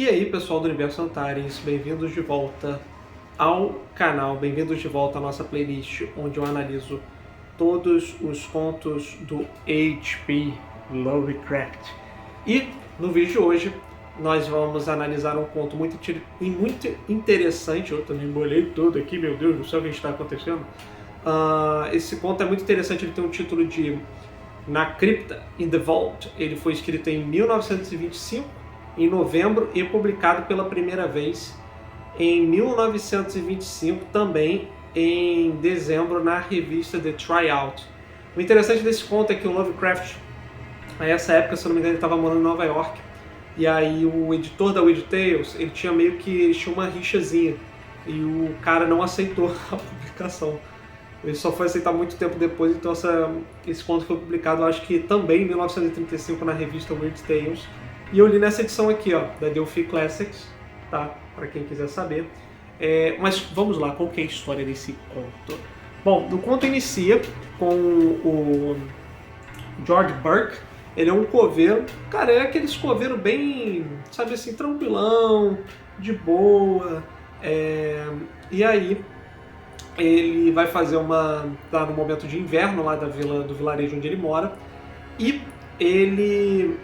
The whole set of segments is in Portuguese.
E aí, pessoal do Universo Antares, bem-vindos de volta ao canal, bem-vindos de volta à nossa playlist, onde eu analiso todos os contos do H.P. Lovecraft. E no vídeo de hoje, nós vamos analisar um conto muito interessante. Eu também embolei todo aqui, meu Deus do céu, o que está acontecendo? Esse conto é muito interessante, ele tem um título de Na Cripta, in the Vault. Ele foi escrito em 1925, em novembro, e publicado pela primeira vez em 1925, também em dezembro, na revista The Tryout. O interessante desse conto é que o Lovecraft, a essa época, se eu não me engano, ele estava morando em Nova York, e aí o editor da Weird Tales, ele tinha uma rixazinha, e o cara não aceitou a publicação. Ele só foi aceitar muito tempo depois, então esse conto foi publicado, acho que também em 1935, na revista Weird Tales. E eu li nessa edição aqui, ó, da Delphi Classics, tá? Para quem quiser saber. Mas vamos lá, qual que é a história desse conto? Bom, o conto inicia com o George Burke. Ele é um coveiro. Cara, é aqueles coveiro bem, sabe assim, tranquilão, de boa. E aí ele vai fazer tá no momento de inverno lá do vilarejo onde ele mora, e ele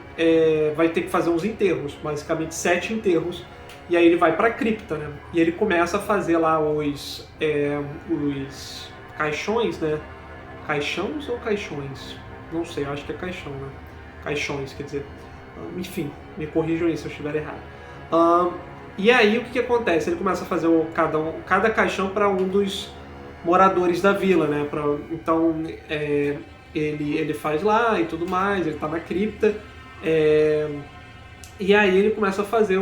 vai ter que fazer uns enterros, basicamente 7 enterros, e aí ele vai pra cripta, né? E ele começa a fazer lá os caixões, né? Caixões ou caixões? Não sei, eu acho que é caixão, né? Caixões, quer dizer. Enfim, me corrijam aí se eu estiver errado. E aí o que acontece? Ele começa a fazer cada caixão para um dos moradores da vila, né? Então ele faz lá e tudo mais, ele tá na cripta, e aí ele começa a fazer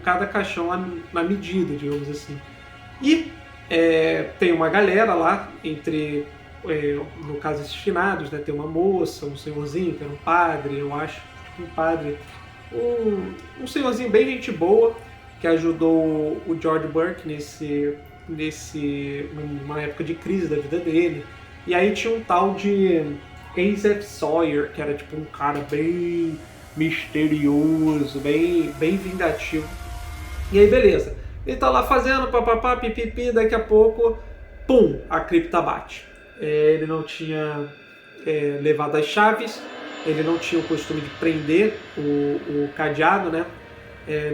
cada caixão na medida, digamos assim. E tem uma galera lá, no caso esses finados, né? Tem uma moça, um senhorzinho, que era um padre, eu acho, um padre, um senhorzinho bem gente boa, que ajudou o George Burke numa época de crise da vida dele. E aí tinha um tal de Asaph Sawyer, que era tipo um cara bem misterioso, bem vingativo. E aí beleza, ele tá lá fazendo papapá, pipipi, daqui a pouco, pum, a cripta bate. Ele não tinha levado as chaves, ele não tinha o costume de prender o cadeado, né?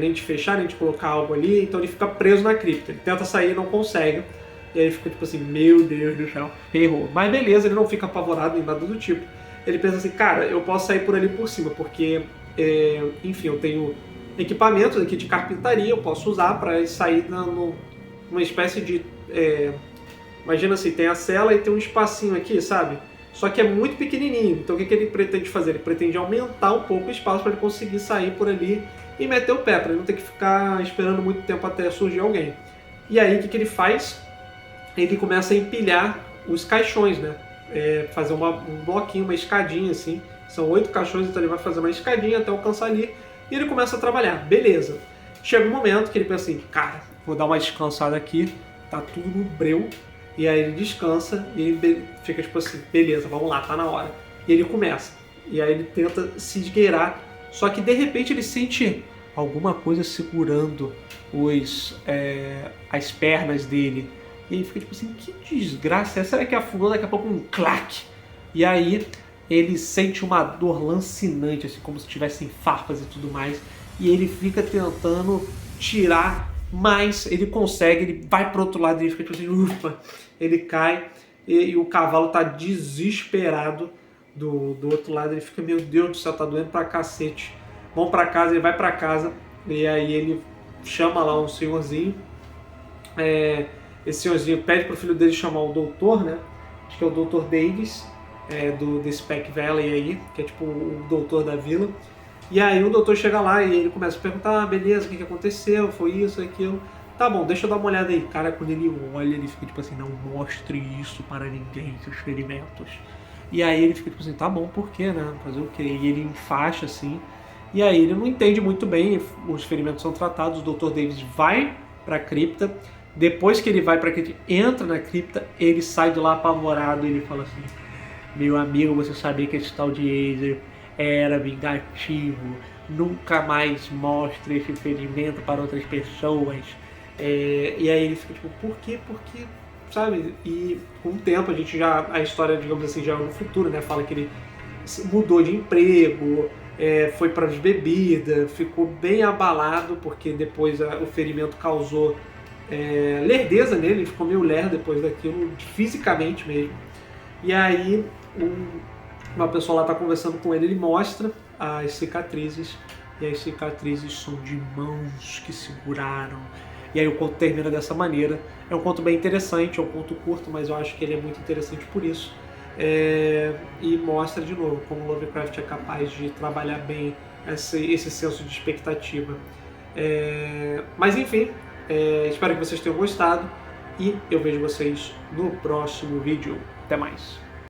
Nem de fechar, nem de colocar algo ali, então ele fica preso na cripta. Ele tenta sair e não consegue. E aí ele fica tipo assim, meu Deus do céu, ferrou. Mas beleza, ele não fica apavorado nem nada do tipo. Ele pensa assim, cara, eu posso sair por ali por cima, porque, enfim, eu tenho equipamentos aqui de carpintaria, eu posso usar para sair numa espécie de... imagina assim, tem a cela e tem um espacinho aqui, sabe? Só que é muito pequenininho. Então o que ele pretende fazer? Ele pretende aumentar um pouco o espaço para ele conseguir sair por ali e meter o pé, para ele não ter que ficar esperando muito tempo até surgir alguém. E aí o que ele faz? Ele começa a empilhar os caixões, né? Fazer um bloquinho, uma escadinha assim. São 8 caixões, então ele vai fazer uma escadinha até alcançar ali. E ele começa a trabalhar. Beleza. Chega um momento que ele pensa assim, cara, vou dar uma descansada aqui, tá tudo no breu. E aí ele descansa e ele fica tipo assim, beleza, vamos lá, tá na hora. E ele começa. E aí ele tenta se esgueirar, só que de repente ele sente alguma coisa segurando as pernas dele. E ele fica tipo assim, que desgraça é essa? Será que afundou? Daqui a pouco um claque. E aí ele sente uma dor lancinante, assim, como se tivessem farpas e tudo mais. E ele fica tentando tirar, mas ele consegue, ele vai pro outro lado e ele fica tipo assim, ufa. Ele cai e o cavalo tá desesperado do outro lado. Ele fica, meu Deus do céu, tá doendo pra cacete. Vão pra casa, ele vai pra casa. E aí ele chama lá um senhorzinho. Esse senhorzinho pede pro filho dele chamar o doutor, né? Acho que é o Dr. Davis, desse Pack Valley aí, que é tipo o doutor da vila. E aí o doutor chega lá e ele começa a perguntar, beleza, o que aconteceu? Foi isso, aquilo. Tá bom, deixa eu dar uma olhada aí. Cara, quando ele olha, ele fica tipo assim, não mostre isso para ninguém, seus ferimentos. E aí ele fica tipo assim, tá bom, por quê, né? Fazer o quê? E ele enfaixa assim. E aí ele não entende muito bem, os ferimentos são tratados, o Dr. Davis vai pra cripta. Depois que ele vai pra cripta, entra na cripta, ele sai de lá apavorado e ele fala assim, meu amigo, você sabia que esse tal de Acer era vingativo, nunca mais mostre esse ferimento para outras pessoas. E aí ele fica tipo, por quê? Porque, sabe? E com o tempo a história, digamos assim, já é no futuro, né? Fala que ele mudou de emprego, foi para as bebidas, ficou bem abalado porque depois o ferimento causou lerdeza nele, ele ficou meio lerdo depois daquilo, fisicamente mesmo. E aí uma pessoa lá está conversando com ele, ele mostra as cicatrizes, e as cicatrizes são de mãos que seguraram. E aí o conto termina dessa maneira. É um conto bem interessante, é um conto curto, mas eu acho que ele é muito interessante por isso. E mostra de novo como Lovecraft é capaz de trabalhar bem esse senso de expectativa. Mas enfim, espero que vocês tenham gostado e eu vejo vocês no próximo vídeo. Até mais!